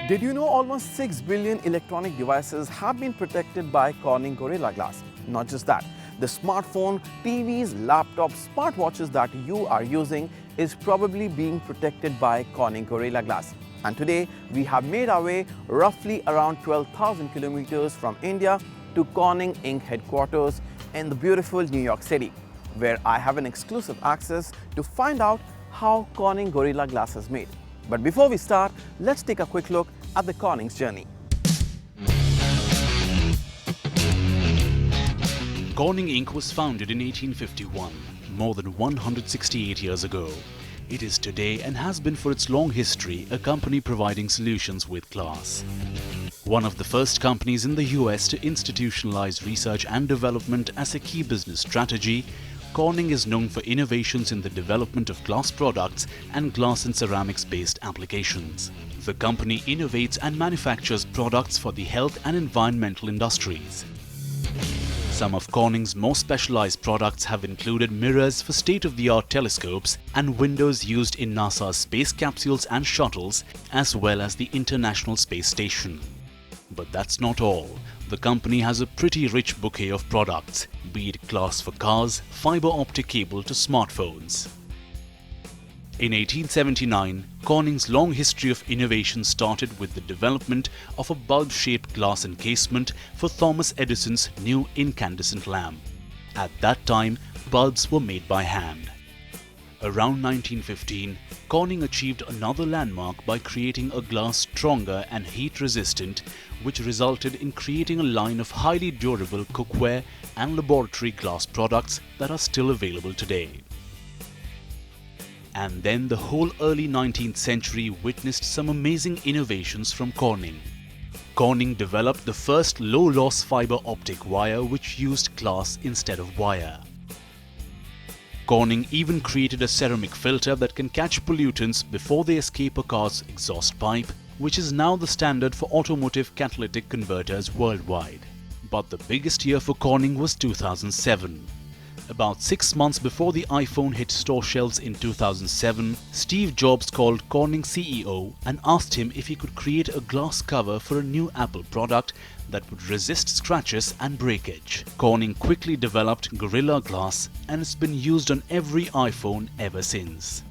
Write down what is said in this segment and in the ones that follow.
Did you know almost 6 billion electronic devices have been protected by Corning Gorilla Glass? Not just that, the smartphone, TVs, laptops, smartwatches that you are using is probably being protected by Corning Gorilla Glass. And today, we have made our way roughly around 12,000 kilometers from India to Corning Inc. headquarters in the beautiful New York City, where I have an exclusive access to find out how Corning Gorilla Glass is made. But before we start, let's take a quick look at the Corning's journey. Corning Inc. was founded in 1851, more than 168 years ago. It is today and has been for its long history a company providing solutions with glass. One of the first companies in the US to institutionalize research and development as a key business strategy, Corning is known for innovations in the development of glass products and glass and ceramics-based applications. The company innovates and manufactures products for the health and environmental industries. Some of Corning's more specialized products have included mirrors for state-of-the-art telescopes and windows used in NASA's space capsules and shuttles, as well as the International Space Station. But that's not all. The company has a pretty rich bouquet of products, be it glass for cars, fiber optic cable to smartphones. In 1879, Corning's long history of innovation started with the development of a bulb-shaped glass encasement for Thomas Edison's new incandescent lamp. At that time, bulbs were made by hand. Around 1915, Corning achieved another landmark by creating a glass stronger and heat-resistant, which resulted in creating a line of highly durable cookware and laboratory glass products that are still available today. And then the whole early 19th century witnessed some amazing innovations from Corning. Corning developed the first low-loss fiber optic wire which used glass instead of wire. Corning even created a ceramic filter that can catch pollutants before they escape a car's exhaust pipe, which is now the standard for automotive catalytic converters worldwide. But the biggest year for Corning was 2007. About 6 months before the iPhone hit store shelves in 2007, Steve Jobs called Corning CEO and asked him if he could create a glass cover for a new Apple product that would resist scratches and breakage. Corning quickly developed Gorilla Glass, and it's been used on every iPhone ever since.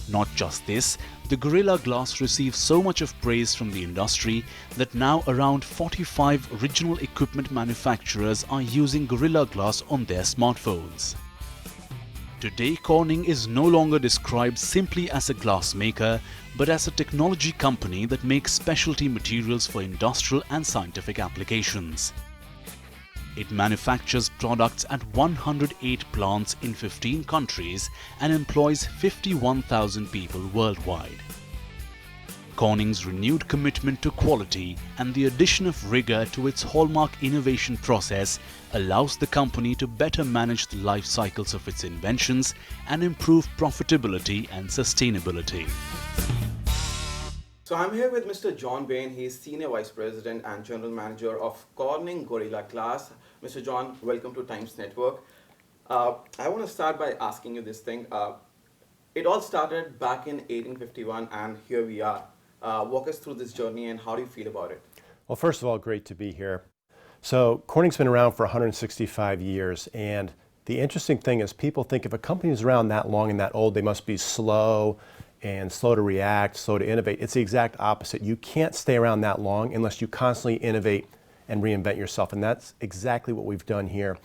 Not just this, the Gorilla Glass receives so much of praise from the industry that now around 45 original equipment manufacturers are using Gorilla Glass on their smartphones. Today, Corning is no longer described simply as a glass maker, but as a technology company that makes specialty materials for industrial and scientific applications. It manufactures products at 108 plants in 15 countries and employs 51,000 people worldwide. Corning's renewed commitment to quality and the addition of rigor to its hallmark innovation process allows the company to better manage the life cycles of its inventions and improve profitability and sustainability. So I'm here with Mr. John Bain. He is Senior Vice President and General Manager of Corning Gorilla Glass. Mr. John, welcome to Times Network. I want to start by asking you this thing. It all started back in 1851 and here we are. Walk us through this journey and how do you feel about it? Well, first of all, great to be here. So Corning's been around for 165 years, and the interesting thing is people think if a company is around that long and that old, they must be slow and slow to react, slow to innovate. It's the exact opposite. You can't stay around that long unless you constantly innovate and reinvent yourself, and that's exactly what we've done here.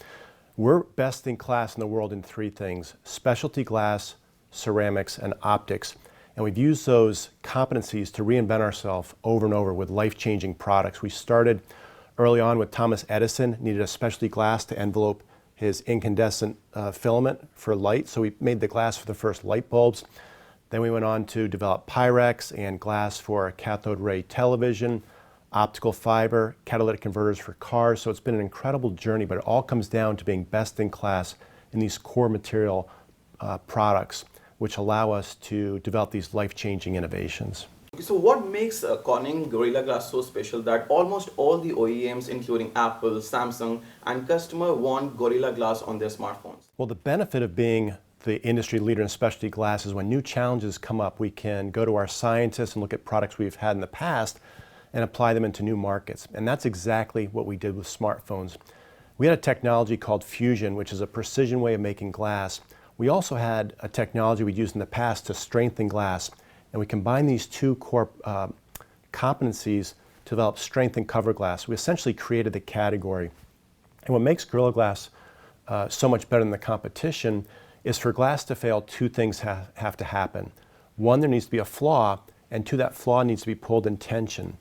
We're best in class in the world in three things: specialty glass, ceramics, and optics. And we've used those competencies to reinvent ourselves over and over with life-changing products. We started early on with Thomas Edison, needed a specialty glass to envelope his incandescent filament for light, so we made the glass for the first light bulbs. Then we went on to develop Pyrex and glass for cathode ray television, optical fiber, catalytic converters for cars. So it's been an incredible journey, but it all comes down to being best in class in these core material products, which allow us to develop these life-changing innovations. So what makes Corning Gorilla Glass so special that almost all the OEMs, including Apple, Samsung, and customer want Gorilla Glass on their smartphones? Well, the benefit of being the industry leader in specialty glass is when new challenges come up, we can go to our scientists and look at products we've had in the past and apply them into new markets. And that's exactly what we did with smartphones. We had a technology called Fusion, which is a precision way of making glass. We also had a technology we'd used in the past to strengthen glass. And we combined these two core competencies to develop strengthened cover glass. We essentially created the category. And what makes Gorilla Glass so much better than the competition is for glass to fail, two things have to happen. One, there needs to be a flaw, and two, that flaw needs to be pulled in tension.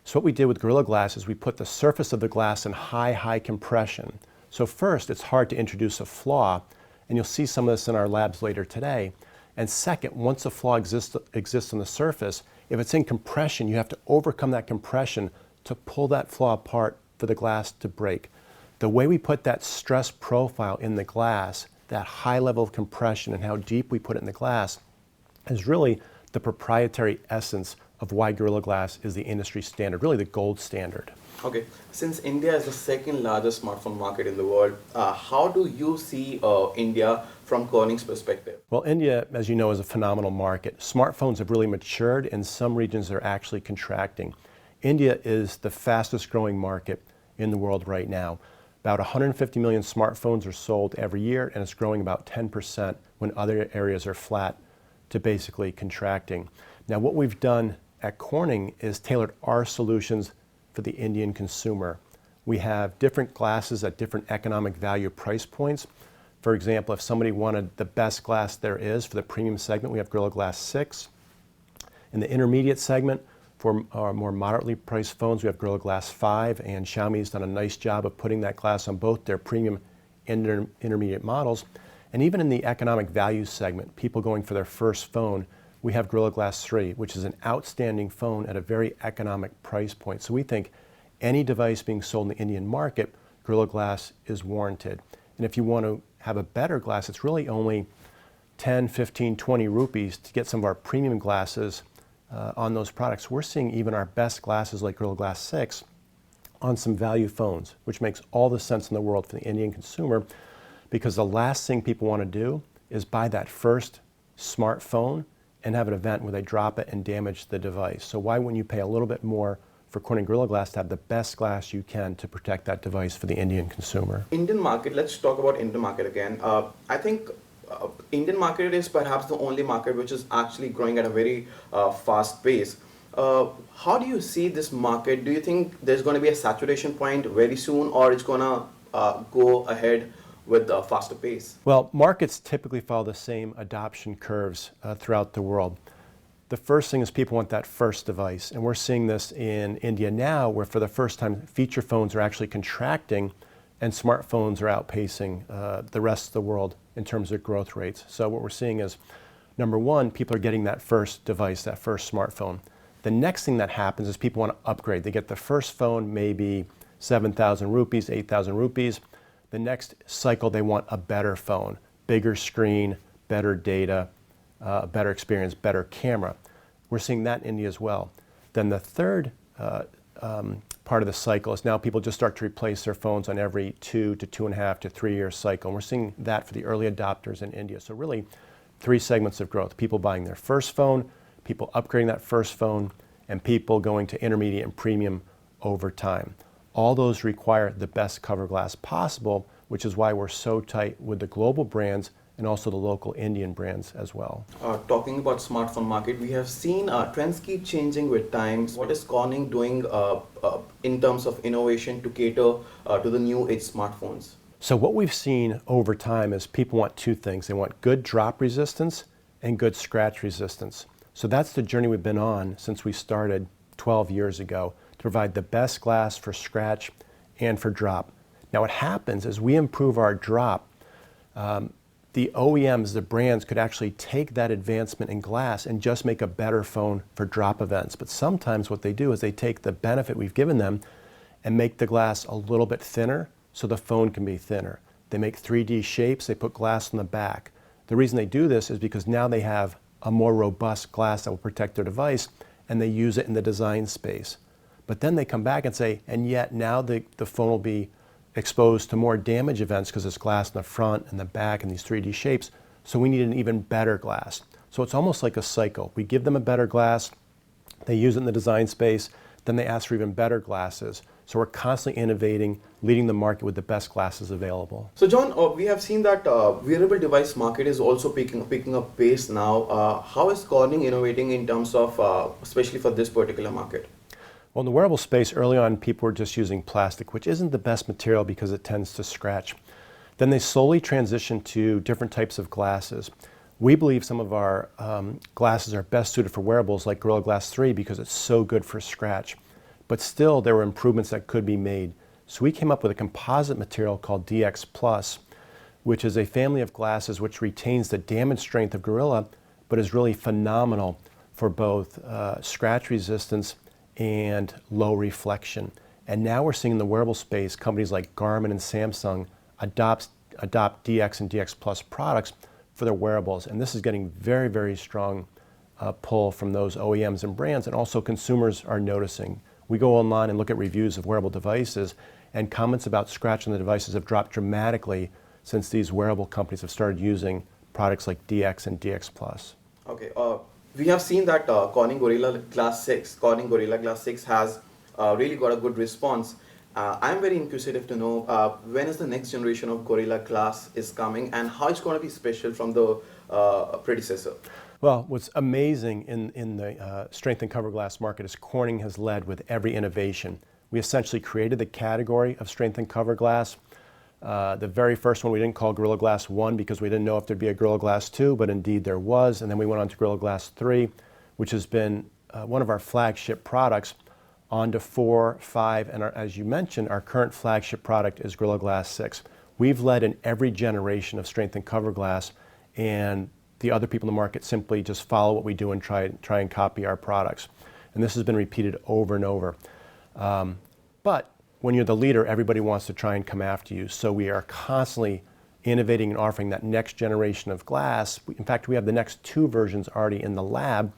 So what we did with Gorilla Glass is we put the surface of the glass in high compression. So first, it's hard to introduce a flaw, and you'll see some of this in our labs later today. And second, once a flaw exists on the surface, if it's in compression, you have to overcome that compression to pull that flaw apart for the glass to break. The way we put that stress profile in the glass, that high level of compression and how deep we put it in the glass, is really the proprietary essence of why Gorilla Glass is the industry standard, really the gold standard. Okay, since India is the second largest smartphone market in the world, how do you see India from Corning's perspective? Well, India, as you know, is a phenomenal market. Smartphones have really matured. In some regions, they're actually contracting. India is the fastest growing market in the world right now. About 150 million smartphones are sold every year, and it's growing about 10% when other areas are flat to basically contracting. Now, what we've done at Corning is tailored our solutions for the Indian consumer. We have different glasses at different economic value price points. For example, if somebody wanted the best glass there is for the premium segment, we have Gorilla Glass 6. In the intermediate segment, for our more moderately priced phones, we have Gorilla Glass 5, and Xiaomi's done a nice job of putting that glass on both their premium and intermediate models. And even in the economic value segment, people going for their first phone, we have Gorilla Glass 3, which is an outstanding phone at a very economic price point. So we think any device being sold in the Indian market, Gorilla Glass is warranted. And if you want to have a better glass, it's really only 10, 15, 20 rupees to get some of our premium glasses on those products. We're seeing even our best glasses like Gorilla Glass 6 on some value phones, which makes all the sense in the world for the Indian consumer, because the last thing people want to do is buy that first smartphone and have an event where they drop it and damage the device. So why wouldn't you pay a little bit more for Corning Gorilla Glass to have the best glass you can to protect that device for the Indian consumer? Indian market, let's talk about Indian market again. I think Indian market is perhaps the only market which is actually growing at a very fast pace. How do you see this market? Do you think there's going to be a saturation point very soon, or it's going to go ahead with a faster pace? Well, markets typically follow the same adoption curves throughout the world. The first thing is people want that first device, and we're seeing this in India now, where for the first time feature phones are actually contracting and smartphones are outpacing the rest of the world in terms of growth rates. So what we're seeing is, number one, people are getting that first device, that first smartphone. The next thing that happens is people want to upgrade. They get the first phone, maybe 7,000 rupees, 8,000 rupees. The next cycle, they want a better phone, bigger screen, better data, better experience, better camera. We're seeing that in India as well. Then the third part of the cycle is now people just start to replace their phones on every 2 to 2.5 to 3 year cycle. And we're seeing that for the early adopters in India. So really 3 segments of growth: people buying their first phone, people upgrading that first phone, and people going to intermediate and premium over time. All those require the best cover glass possible, which is why we're so tight with the global brands and also the local Indian brands as well. Talking about smartphone market, we have seen trends keep changing with times. What is Corning doing in terms of innovation to cater to the new age smartphones? So what we've seen over time is people want 2 things. They want good drop resistance and good scratch resistance. So that's the journey we've been on since we started 12 years ago, to provide the best glass for scratch and for drop. Now what happens is we improve our drop. the OEMs, the brands, could actually take that advancement in glass and just make a better phone for drop events. But sometimes what they do is they take the benefit we've given them and make the glass a little bit thinner so the phone can be thinner. They make 3D shapes, they put glass on the back. The reason they do this is because now they have a more robust glass that will protect their device, and they use it in the design space. But then they come back and say, and yet now the phone will be exposed to more damage events because it's glass in the front and the back and these 3D shapes, so we need an even better glass. So it's almost like a cycle. We give them a better glass, they use it in the design space, then they ask for even better glasses. So we're constantly innovating, leading the market with the best glasses available. So John, we have seen that wearable device market is also picking up pace now. How is Corning innovating in terms of, especially for this particular market? Well, in the wearable space, early on, people were just using plastic, which isn't the best material because it tends to scratch. Then they slowly transitioned to different types of glasses. We believe some of our glasses are best suited for wearables like Gorilla Glass 3 because it's so good for scratch. But still, there were improvements that could be made. So we came up with a composite material called DX Plus, which is a family of glasses which retains the damage strength of Gorilla, but is really phenomenal for both scratch resistance and low reflection. And now we're seeing in the wearable space companies like Garmin and Samsung adopt DX and DX Plus products for their wearables. And this is getting very, very strong pull from those OEMs and brands, and also consumers are noticing. We go online and look at reviews of wearable devices, and comments about scratch on the devices have dropped dramatically since these wearable companies have started using products like DX and DX Plus. Okay. We have seen that Corning Gorilla Glass 6 has really got a good response. I'm very inquisitive to know when is the next generation of Gorilla Glass is coming and how it's going to be special from the predecessor. Well, what's amazing in the strength and cover glass market is Corning has led with every innovation. We essentially created the category of strength and cover glass. The very first one we didn't call Gorilla Glass 1 because we didn't know if there'd be a Gorilla Glass 2, but indeed there was. And then we went on to Gorilla Glass 3, which has been one of our flagship products, on to 4, 5, and as you mentioned, our current flagship product is Gorilla Glass 6. We've led in every generation of strength and cover glass, and the other people in the market simply just follow what we do and try and copy our products. And this has been repeated over and over. But when you're the leader, everybody wants to try and come after you. So we are constantly innovating and offering that next generation of glass. In fact, we have the next 2 versions already in the lab.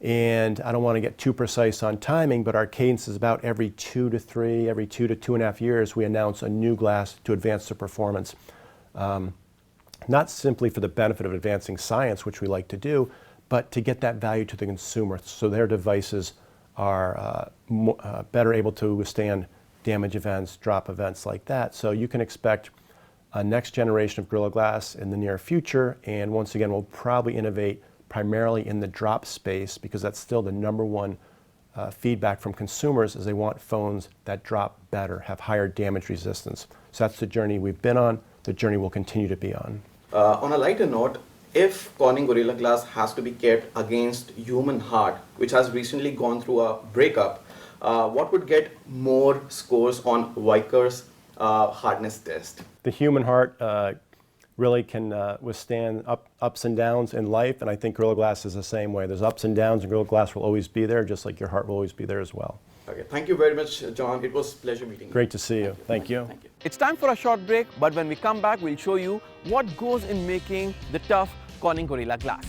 And I don't want to get too precise on timing, but our cadence is about every 2 to 3, every 2 to 2.5 years, we announce a new glass to advance the performance. Not simply for the benefit of advancing science, which we like to do, but to get that value to the consumer so their devices are better able to withstand damage events, drop events like that. So you can expect a next generation of Gorilla Glass in the near future, and once again, we'll probably innovate primarily in the drop space because that's still the #1 feedback from consumers is they want phones that drop better, have higher damage resistance. So that's the journey we've been on, the journey we'll continue to be on. On a lighter note, if Corning Gorilla Glass has to be kept against human heart, which has recently gone through a breakup, what would get more scores on Vickers hardness test? The human heart really can withstand ups and downs in life, and I think Gorilla Glass is the same way. There's ups and downs, and Gorilla Glass will always be there, just like your heart will always be there as well. Okay, thank you very much, John. It was a pleasure meeting you. Great to see you. Thank you. Thank you. It's time for a short break, but when we come back, we'll show you what goes in making the tough Corning Gorilla Glass.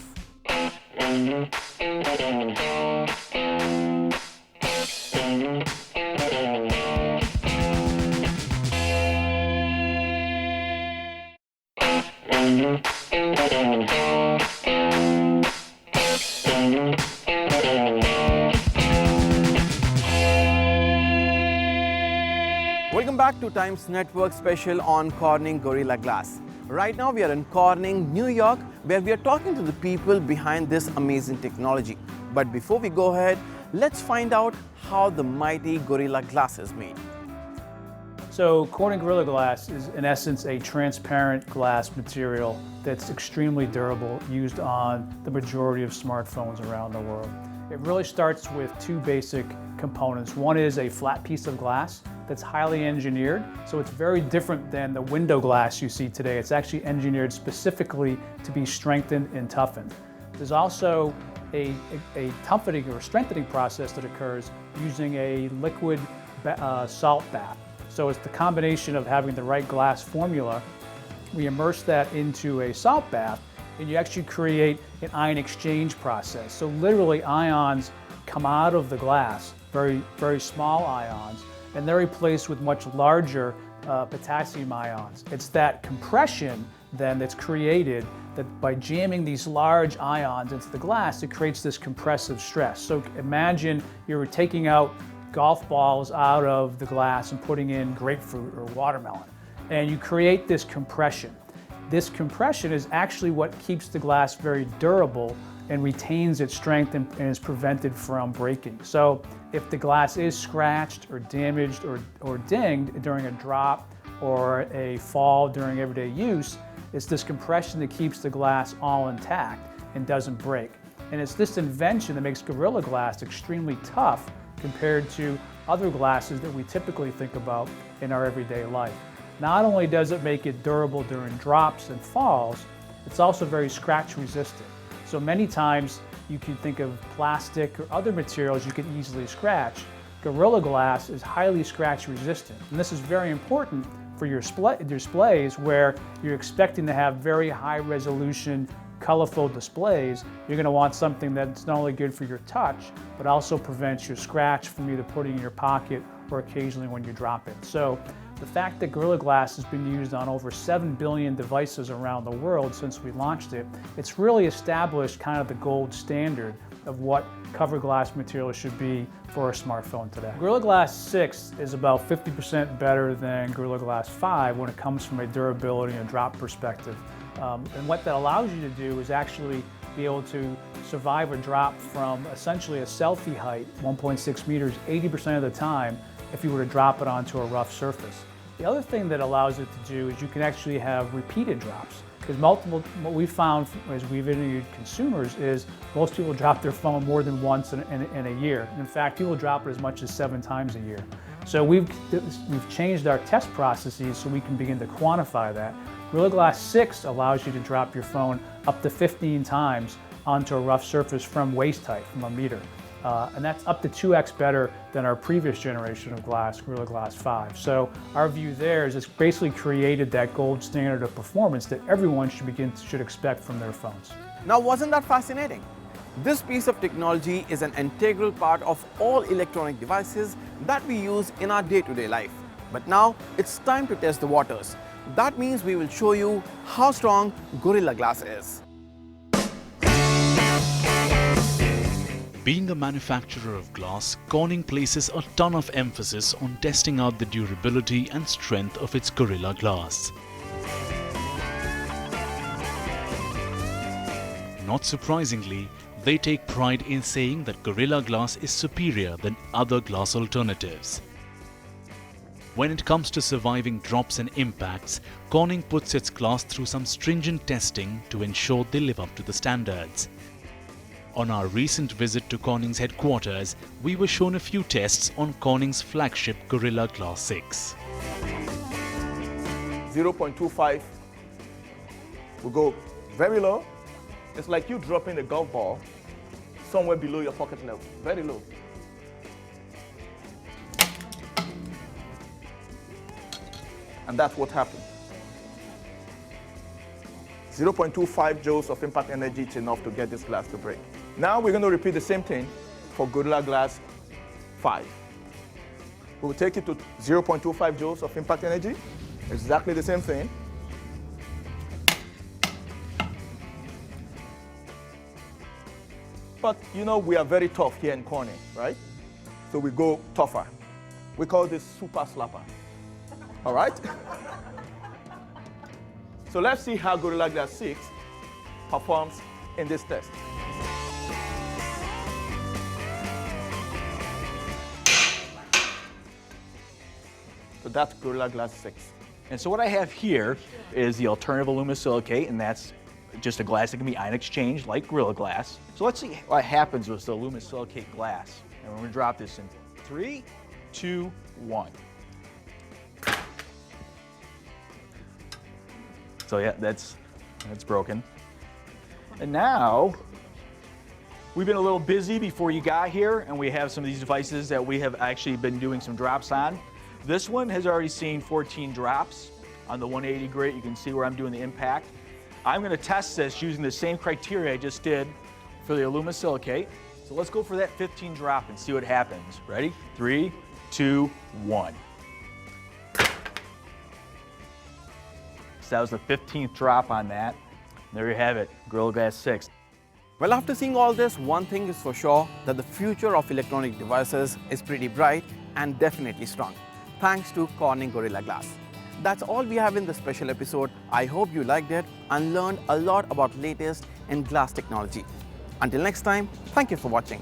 Welcome back to Times Network special on Corning Gorilla Glass. Right now we are in Corning, New York, where we are talking to the people behind this amazing technology. But before we go ahead, let's find out how the mighty Gorilla Glass is made. So Corning Gorilla Glass is in essence a transparent glass material that's extremely durable, used on the majority of smartphones around the world. It really starts with two basic components. One is a flat piece of glass that's highly engineered, so it's very different than the window glass you see today. It's actually engineered specifically to be strengthened and toughened. There's also a toughening or strengthening process that occurs using a liquid salt bath. So it's the combination of having the right glass formula. We immerse that into a salt bath, and you actually create an ion exchange process. So literally ions come out of the glass, very, very small ions, and they're replaced with much larger potassium ions. It's that compression then that's created that by jamming these large ions into the glass, it creates this compressive stress. So imagine you're taking out golf balls out of the glass and putting in grapefruit or watermelon, and you create this compression. This compression is actually what keeps the glass very durable and retains its strength and is prevented from breaking. So if the glass is scratched or damaged or dinged during a drop or a fall during everyday use, it's this compression that keeps the glass all intact and doesn't break. And it's this invention that makes Gorilla Glass extremely tough compared to other glasses that we typically think about in our everyday life. Not only does it make it durable during drops and falls, it's also very scratch resistant. So many times you can think of plastic or other materials you can easily scratch. Gorilla Glass is highly scratch resistant. And this is very important for your displays where you're expecting to have very high resolution, colorful displays. You're going to want something that's not only good for your touch, but also prevents your scratch from either putting in your pocket or occasionally when you drop it. So the fact that Gorilla Glass has been used on over 7 billion devices around the world since we launched it, it's really established kind of the gold standard of what cover glass material should be for a smartphone today. Gorilla Glass 6 is about 50% better than Gorilla Glass 5 when it comes from a durability and drop perspective. And what that allows you to do is actually be able to survive a drop from essentially a selfie height, 1.6 meters, 80% of the time if you were to drop it onto a rough surface. The other thing that allows it to do is you can actually have repeated drops. Because what we found as we've interviewed consumers is most people drop their phone more than once in a year. In fact, people drop it as much as 7 times a year. So we've changed our test processes so we can begin to quantify that. Gorilla Glass 6 allows you to drop your phone up to 15 times onto a rough surface from waist height, from a meter. And that's up to 2x better than our previous generation of glass, Gorilla Glass 5. So our view there is it's basically created that gold standard of performance that everyone should expect from their phones. Now, wasn't that fascinating? This piece of technology is an integral part of all electronic devices that we use in our day-to-day life. But now it's time to test the waters. That means we will show you how strong Gorilla Glass is. Being a manufacturer of glass, Corning places a ton of emphasis on testing out the durability and strength of its Gorilla Glass. Not surprisingly, they take pride in saying that Gorilla Glass is superior than other glass alternatives. When it comes to surviving drops and impacts, Corning puts its glass through some stringent testing to ensure they live up to the standards. On our recent visit to Corning's headquarters, we were shown a few tests on Corning's flagship Gorilla Glass 6. 0.25 will go very low. It's like you dropping a golf ball somewhere below your pocket level, very low. And that's what happened. 0.25 joules of impact energy is enough to get this glass to break. Now we're going to repeat the same thing for Gorilla Glass 5. We will take it to 0.25 joules of impact energy, exactly the same thing. But you know, we are very tough here in Corning, right? So we go tougher. We call this super slapper. All right? So let's see how Gorilla Glass 6 performs in this test. So that's Gorilla Glass 6. And so what I have here is the alternative aluminosilicate, and that's just a glass that can be ion exchange like Gorilla Glass. So let's see what happens with the aluminosilicate glass. And we're gonna drop this in 3, 2, 1. So yeah, that's broken. And now, we've been a little busy before you got here, and we have some of these devices that we have actually been doing some drops on. This one has already seen 14 drops. On the 180 grit, you can see where I'm doing the impact. I'm gonna test this using the same criteria I just did for the aluminosilicate. So let's go for that 15 drop and see what happens. Ready? 3, 2, 1. So that was the 15th drop on that. There you have it, Gorilla Glass 6. Well, after seeing all this, one thing is for sure, that the future of electronic devices is pretty bright and definitely strong, thanks to Corning Gorilla Glass. That's all we have in this special episode. I hope you liked it and learned a lot about latest in glass technology. Until next time, thank you for watching.